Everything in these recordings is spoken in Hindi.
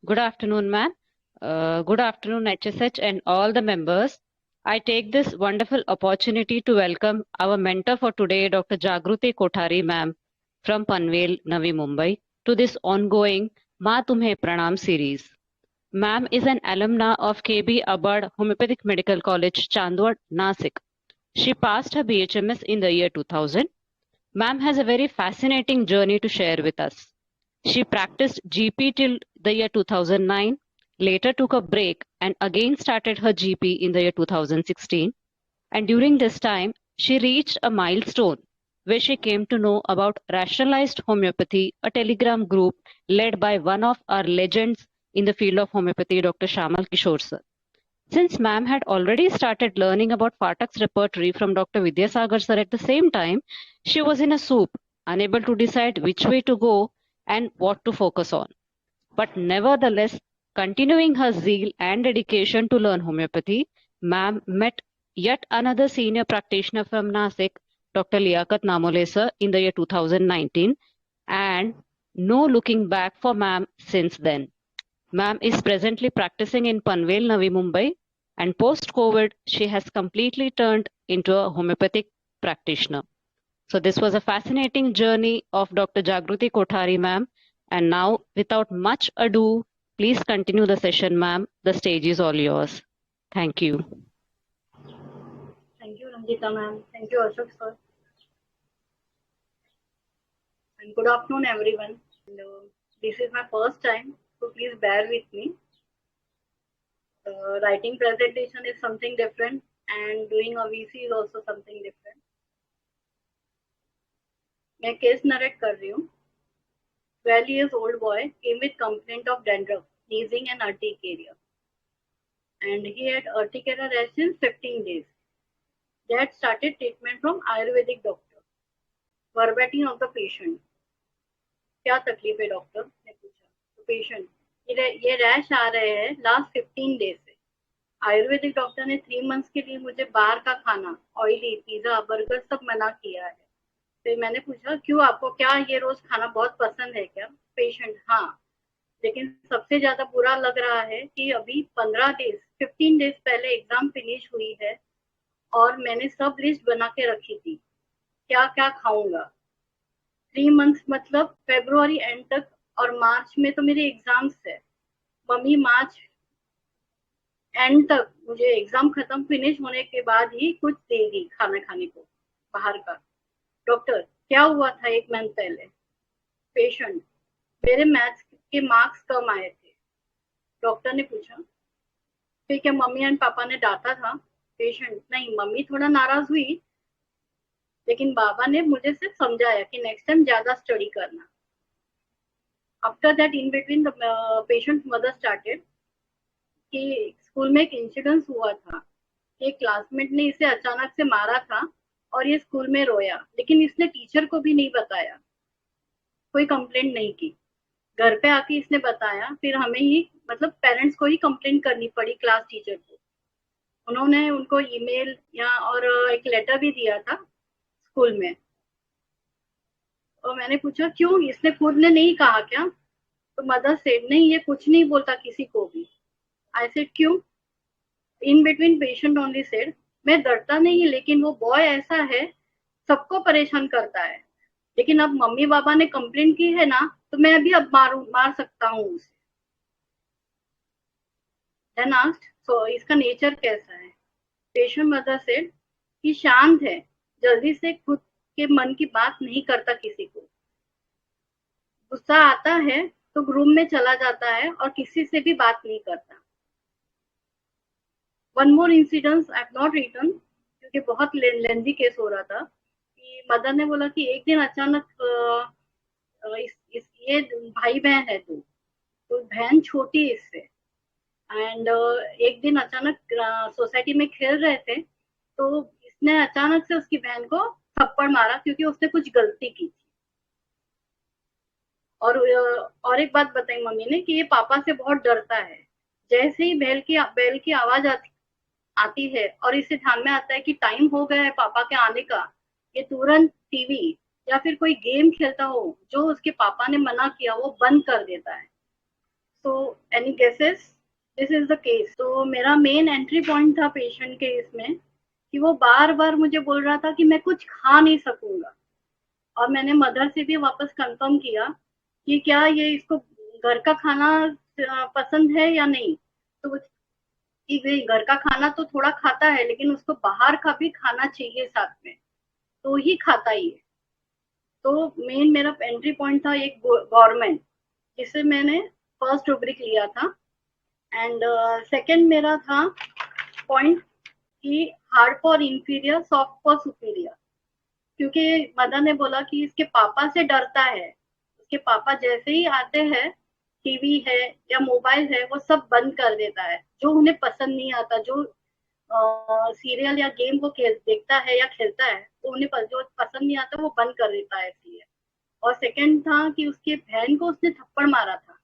Good afternoon, ma'am. Good afternoon, HSH and all the members. I take this wonderful opportunity to welcome our mentor for today, Dr. Jagruti Kothari, ma'am, from Panvel, Navi Mumbai, to this ongoing Ma Tumhe Pranam series. Ma'am is an alumna of KB Abad Homeopathic Medical College, Chandwad, Nasik. She passed her BHMS in the year 2000. Ma'am has a very fascinating journey to share with us. She practiced GP till the year 2009, later took a break and again started her GP in the year 2016. And during this time, she reached a milestone where she came to know about rationalized homeopathy, a telegram group led by one of our legends in the field of homeopathy, Dr. Shamal Kishore sir. Since ma'am had already started learning about Phatak's repertory from Dr. Vidyasagar sir at the same time, she was in a soup, unable to decide which way to go and what to focus on. But nevertheless, continuing her zeal and dedication to learn homeopathy, ma'am met yet another senior practitioner from Nasik, Dr. Liaquat Namole sir, in the year 2019, and no looking back for ma'am since then. Ma'am is presently practicing in Panvel, Navi Mumbai, and post-COVID, she has completely turned into a homeopathic practitioner. So this was a fascinating journey of Dr. Jagruti Kothari, ma'am. And now, without much ado, please continue the session, ma'am. The stage is all yours. Thank you. Thank you, Ranjita ma'am. Thank you, Ashok sir. And good afternoon, everyone. And, this is my first time, so please bear with me. Writing presentation is something different, and doing a VC is also something different. मैं केस नरेट कर रही हूँ. 12 years old boy came with complaint of dandruff, sneezing and urticaria, and he had urticaria rash in 15 days. They had started treatment from Ayurvedic doctor. Verbatim of the patient. क्या तकलीफ है डॉक्टर ने पूछा. तो पेशेंट, ये रैश आ रहे हैं लास्ट 15 डेज से. आयुर्वेदिक डॉक्टर ने 3 मंथ्स के लिए मुझे बाहर का खाना, ऑयली, पिज्जा, बर्गर सब मना किया है. फिर मैंने पूछा क्यों, आपको क्या ये रोज खाना बहुत पसंद है क्या. पेशेंट, हाँ, लेकिन सबसे ज्यादा बुरा लग रहा है कि अभी 15 डेज पहले एग्जाम फिनिश हुई है और मैंने सब लिस्ट बना के रखी थी, क्या क्या खाऊंगा. 3 मंथ्स मतलब फरवरी एंड तक, और मार्च में तो मेरे एग्जाम्स है. मम्मी मार्च एंड तक मुझे एग्जाम खत्म फिनिश होने के बाद ही कुछ देगी खाना खाने को बाहर का. डॉक्टर, क्या हुआ था 1 मंथ पहले. पेशेंट, मेरे मैथ्स के मार्क्स कम आए थे. डॉक्टर ने पूछा फिर क्या मम्मी एंड पापा ने डांटा था. पेशेंट, नहीं, मम्मी थोड़ा नाराज हुई, लेकिन बाबा ने मुझे सिर्फ समझाया कि नेक्स्ट टाइम ज्यादा स्टडी करना. After that in between the patient mother started कि स्कूल में एक इंसिडेंस हुआ था. एक क्लासमेट ने इसे अचानक से मारा था और ये स्कूल में रोया, लेकिन इसने टीचर को भी नहीं बताया, कोई कंप्लेंट नहीं की. घर पे आके इसने बताया, फिर हमें ही मतलब पेरेंट्स को ही कंप्लेंट करनी पड़ी क्लास टीचर को. उन्होंने उनको ईमेल या और एक लेटर भी दिया था स्कूल में. और मैंने पूछा क्यों, इसने खुद ने नहीं कहा क्या. तो मदर सेड, नहीं, ये कुछ नहीं बोलता किसी को भी. आई सेड क्यों. In between patient only said, मैं डरता नहीं, लेकिन वो बॉय ऐसा है, सबको परेशान करता है, लेकिन अब मम्मी पापा ने कंप्लेंट की है ना, तो मैं भी अब मार सकता हूँ उसे. देन आस्क्ड, सो इसका नेचर कैसा है. पेशेंट मदर सेड कि शांत है, जल्दी से खुद के मन की बात नहीं करता किसी को. गुस्सा आता है तो रूम में चला जाता है और किसी से भी बात नहीं करता. One more incidence I have not written, क्योंकि बहुत लेंदी केस हो रहा था. कि मदर ने बोला कि एक दिन अचानक ये भाई बहन है तो बहन छोटी इससे, एंड एक दिन अचानक सोसाइटी में खेल रहे थे तो इसने अचानक से उसकी बहन को थप्पड़ मारा क्योंकि उसने कुछ गलती की थी. और एक बात बताई मम्मी ने कि ये पापा से बहुत डरता है. जैसे ही बेल की आवाज आती है और इसे ध्यान में आता है कि टाइम हो गया है पापा के आने का, ये तुरंत टीवी या फिर कोई गेम खेलता हो जो उसके पापा ने मना किया वो बंद कर देता है. So any guesses? This is the case. तो मेरा मेन एंट्री पॉइंट था पेशेंट के इसमें कि वो बार बार मुझे बोल रहा था कि मैं कुछ खा नहीं सकूंगा। और मैंने मदर से भी वापस कंफर्म किया कि क्या ये इसको घर का खाना पसंद है या नहीं। तो कि भाई घर का खाना तो थोड़ा खाता है, लेकिन उसको बाहर का भी खाना चाहिए साथ में, तो ही खाता ही है। तो मेन मेरा एंट्री पॉइंट था एक गवर्नमेंट, जिससे मैंने फर्स्ट रुब्रिक लिया था। एंड सेकंड मेरा था पॉइंट कि hard for inferior, soft for superior. क्योंकि मदर ने बोला कि इसके पापा से डरता है, उसके पापा जैसे ही आते हैं, टीवी है या मोबाइल है वो सब बंद कर देता है, जो उन्हें पसंद नहीं आता, जो सीरियल या गेम वो खेल देखता है या खेलता है, वो उन्हें जो पसंद नहीं आता वो बंद कर देता है इसलिए। और सेकंड था कि उसके बहन को उसने थप्पड़ मारा था,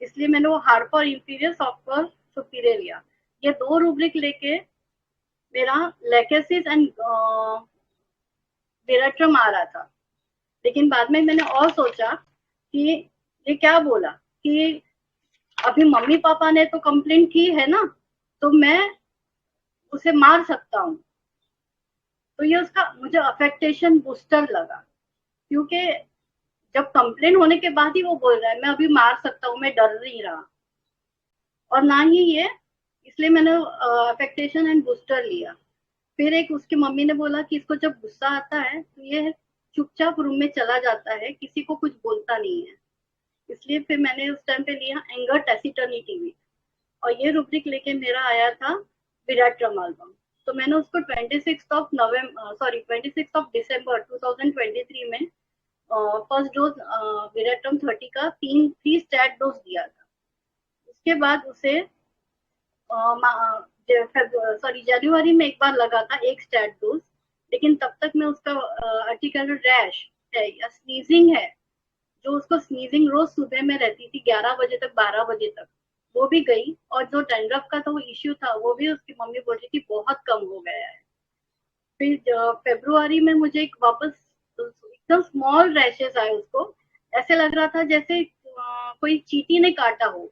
इसलिए मैंने वो hard for inferior, soft for superior लिया। ये दो रूब्रिक लेके मेरा लेकेसिस एंड वेराट्रम आ रहा था। लेकिन बाद में मैंने और सोचा कि ये क्या बोला कि अभी मम्मी पापा ने तो कंप्लेंट की है ना, तो मैं उसे मार सकता हूँ। तो ये उसका मुझे अफेक्टेशन बूस्टर लगा, क्योंकि जब कंप्लेन होने के बाद ही वो बोल रहा है मैं अभी मार सकता हूँ, मैं डर नहीं रहा। और ना ही ये, इसलिए मैंने अफेक्टेशन एंड बूस्टर लिया। फिर एक उसकी मम्मी ने बोला कि इसको जब गुस्सा आता है तो ये चुपचाप रूम में चला जाता है, किसी को कुछ बोलता नहीं है। इसलिए फिर मैंने उस टाइम पे लिया एंगर टैसिटर्निटी वीक। और ये रूब्रिक लेके मेरा आया था विराट्रम एल्बम। तो मैंने उसको 26 दिसंबर 2023 में फर्स्ट डोज विराट्रम 30 का 3 स्टैट डोज दिया था। उसके बाद उसे जनवरी में एक बार लगा था एक स्टैट डोज। लेकिन तब तक मैं उसका आर्टिकुलर रैश है या स्नीजिंग है, जो उसको स्नीजिंग रोज सुबह में रहती थी 11 बजे तक, 12 बजे तक, वो भी गई। और जो डैंड्रफ का तो इश्यू था वो भी उसकी मम्मी बोल रही थी बहुत कम हो गया है। फिर फेब्रुआरी में मुझे एक वापस एकदम स्मॉल रैशेस आए उसको, ऐसे लग रहा था जैसे कोई चींटी ने काटा हो।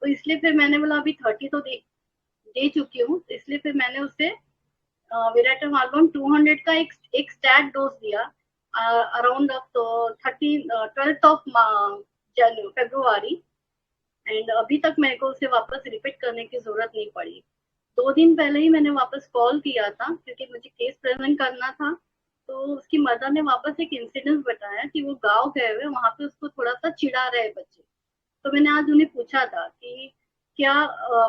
तो इसलिए फिर मैंने बोला अभी 30 तो दे चुकी हूँ, तो इसलिए फिर मैंने उसे विराटम एल्बम 200 का एक स्टैट डोज दिया अराउंड ऑफ 12 फेब्रुआरी। एंड अभी तक मेरे को उसे वापस रिपीट करने की जरूरत नहीं पड़ी। 2 दिन पहले ही मैंने वापस कॉल किया था क्योंकि मुझे केस प्रेजेंट करना था। तो उसकी मदर ने वापस एक इंसिडेंट बताया कि वो गांव गए हुए, वहां पे उसको थोड़ा सा चिढ़ा रहे बच्चे। तो मैंने आज उन्हें पूछा था कि क्या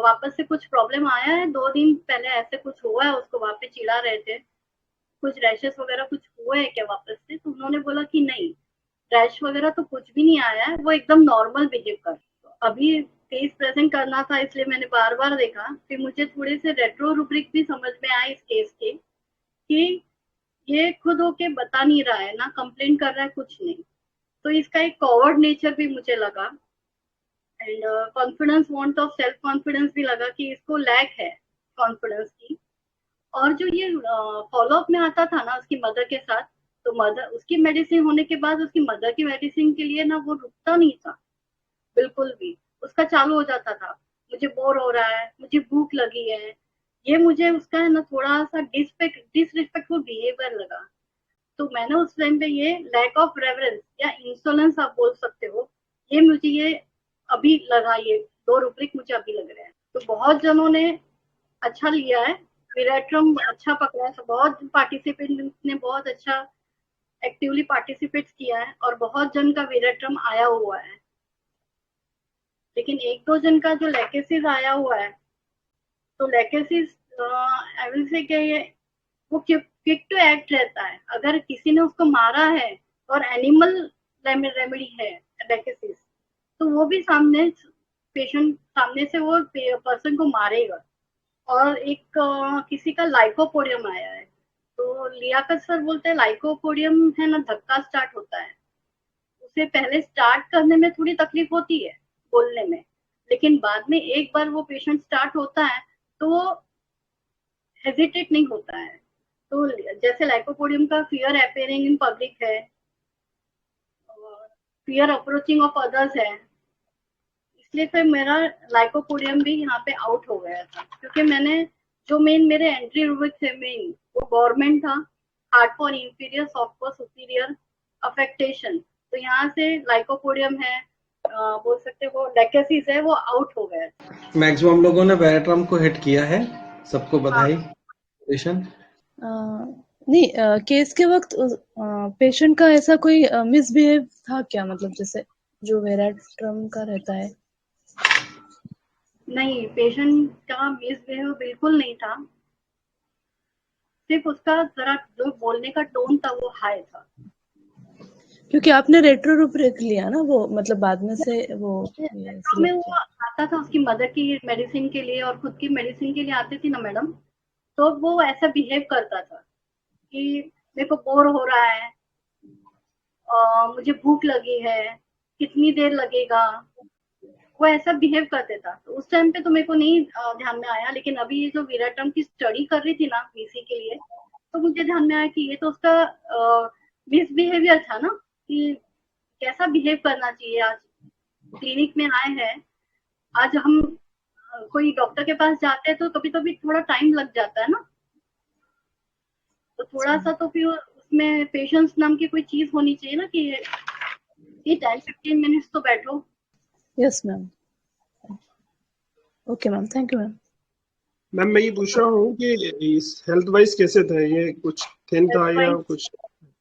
वापस से कुछ प्रॉब्लम आया है, 2 दिन पहले ऐसे कुछ हुआ है, उसको वहां पे चिढ़ा रहे थे, कुछ रैशेस वगैरह कुछ हुए हैं क्या वापस से। तो उन्होंने बोला कि नहीं, रैश वगैरह तो कुछ भी नहीं आया है, वो एकदम नॉर्मल बिहेव कर। तो अभी केस प्रेजेंट करना था इसलिए मैंने बार बार देखा। फिर मुझे थोड़े से रेट्रो रूब्रिक भी समझ में आए इस केस के कि ये खुद होके बता नहीं रहा है, ना कंप्लेन कर रहा है, कुछ नहीं। तो इसका एक कॉवर्ड नेचर भी मुझे लगा। And confidence, want of self confidence भी लगा कि इसको लैक है कॉन्फिडेंस की। और जो ये फॉलोअप में आता था ना उसकी मदर के साथ, तो मदर उसकी मेडिसिन होने के बाद उसकी मदर की मेडिसिन के लिए ना वो रुकता नहीं था बिल्कुल भी। उसका चालू हो जाता था, मुझे बोर हो रहा है, मुझे भूख लगी है। ये मुझे उसका है ना थोड़ा सा डिसरिस्पेक्टफुल बिहेवियर लगा। तो मैंने उस टाइम पे ये लैक ऑफ रेवरेंस या इंसोलेंस आप बोल सकते हो, ये मुझे ये अभी लगा, ये दो रूब्रिक मुझे अभी लग रहे हैं। तो बहुत जनों ने अच्छा लिया है, विराट्रम अच्छा पकड़ा है, तो बहुत पार्टिसिपेंट ने बहुत अच्छा एक्टिवली पार्टिसिपेट किया है और बहुत जन का विराट्रम आया हुआ है। लेकिन एक दो जन का जो लैकेसिस आया हुआ है, तो लैकेसिस आई विल से क्या ये वो क्विक टू एक्ट रहता है। अगर किसी ने उसको मारा है और एनिमल रेमेडी है लैकेसिस, तो वो भी सामने पेशेंट सामने से वो पर्सन को मारेगा। और एक किसी का लाइकोपोडियम आया है, तो लियाकत सर बोलते हैं लाइकोपोडियम है ना धक्का स्टार्ट होता है, उसे पहले स्टार्ट करने में थोड़ी तकलीफ होती है बोलने में, लेकिन बाद में एक बार वो पेशेंट स्टार्ट होता है तो वो हेजिटेट नहीं होता है। तो जैसे लाइकोपोडियम का फियर अपेयरिंग इन पब्लिक है, fear approaching of others है, इसलिए फिर मेरा लाइकोपोडियम भी यहाँ पे आउट हो गया था, क्योंकि मैंने जो मेरे एंट्री रूब्रिक थे मेन वो गवर्नमेंट था, hard for inferior, soft for superior, affectation, तो यहाँ से लाइकोपोडियम है, बोल सकते हो डेकेसिस है, वो आउट हो गया। मैक्सिमम लोगों ने वेरेट्रम को हिट किया है, सबको बधाई। नहीं, केस के वक्त पेशेंट का ऐसा कोई मिसबिहेव था क्या, मतलब जैसे जो वेरेट्रम का रहता है? नहीं, पेशेंट का मिसबिहेव बिल्कुल नहीं था, सिर्फ उसका जरा जो बोलने का टोन था वो हाई था। क्योंकि आपने रेट्रोरूब्रिक लिया ना, वो मतलब बाद में से वो में वो आता था उसकी मदर की मेडिसिन के लिए और खुद की मेडिसिन के लिए आती थी ना मैडम, तो वो ऐसा बिहेव करता था कि मेरे को बोर हो रहा है, मुझे भूख लगी है, कितनी देर लगेगा, वो ऐसा बिहेव करते था। तो उस टाइम पे तो मेरे को नहीं ध्यान में आया, लेकिन अभी ये जो वेरेट्रम की स्टडी कर रही थी ना वीसी के लिए, तो मुझे ध्यान में आया कि ये तो उसका मिसबिहेवियर था ना, कि कैसा बिहेव करना चाहिए। आज क्लिनिक में आए हैं, आज हम कोई डॉक्टर के पास जाते हैं तो कभी कभी थोड़ा टाइम लग जाता है ना, तो थोड़ा सा तो फिर उसमें पेशेंस नाम की कोई चीज होनी चाहिए ना, कि 10-15 मिनट्स तो बैठो। Yes ma'am, okay ma'am, thank you ma'am. Ma'am मैं ये पूछ रहा हूँ कि इस हेल्थ वाइज कैसे था, ये कुछ थिन था या कुछ?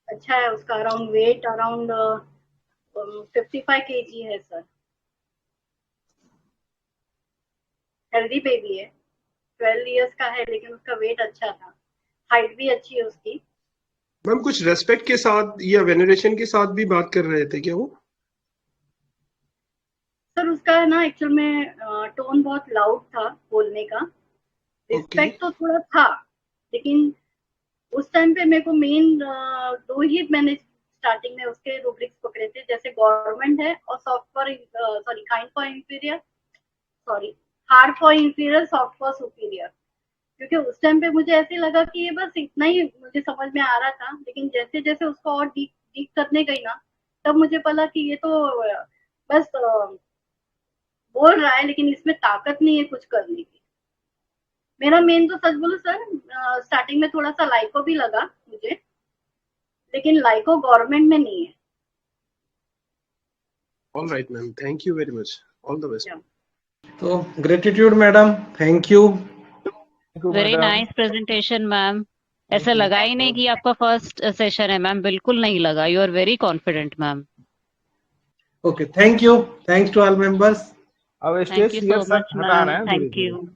अच्छा है, उसका अराउंड वेट अराउंड 55 kg है सर, हेल्दी बेबी है, 12 इयर्स का है, लेकिन उसका वेट अच्छा था, हाइट भी अच्छी है उसकी। मैम कुछ रेस्पेक्ट के साथ या वेनरेशन के साथ भी बात कर रहे थे क्या वो? सर उसका ना एक्चुअल में टोन बहुत लाउड था बोलने का, रिस्पेक्ट तो थोड़ा था, लेकिन उस टाइम पे मेरे को मेन दो ही मैंने स्टार्टिंग में उसके रूब्रिक्स पकड़े थे, जैसे गवर्नमेंट है और soft for sorry kind for inferior, sorry hard for inferior, soft for superior, क्योंकि उस टाइम पे मुझे ऐसे लगा कि ये बस इतना ही मुझे समझ में आ रहा था, लेकिन जैसे जैसे उसको और डीप करने गई ना, तब मुझे पता कि ये तो बस बोल रहा है, लेकिन इसमें ताकत नहीं है कुछ करने की। मेरा मेन तो सच बोलो सर, स्टार्टिंग में थोड़ा सा लाइको भी लगा मुझे, लेकिन लाइको गवर्नमेंट में नहीं है। All right ma'am, thank you very much, all the best. तो gratitude madam, thank you. Very nice presentation ma'am. ऐसा लगा ही नहीं कि आपका फर्स्ट सेशन है मैम, बिल्कुल नहीं लगा, you are very confident ma'am. Okay, thank you, thanks to all members. अब thank stage you fear so sir much हटा रहे मैम, हैं, थैंक यू।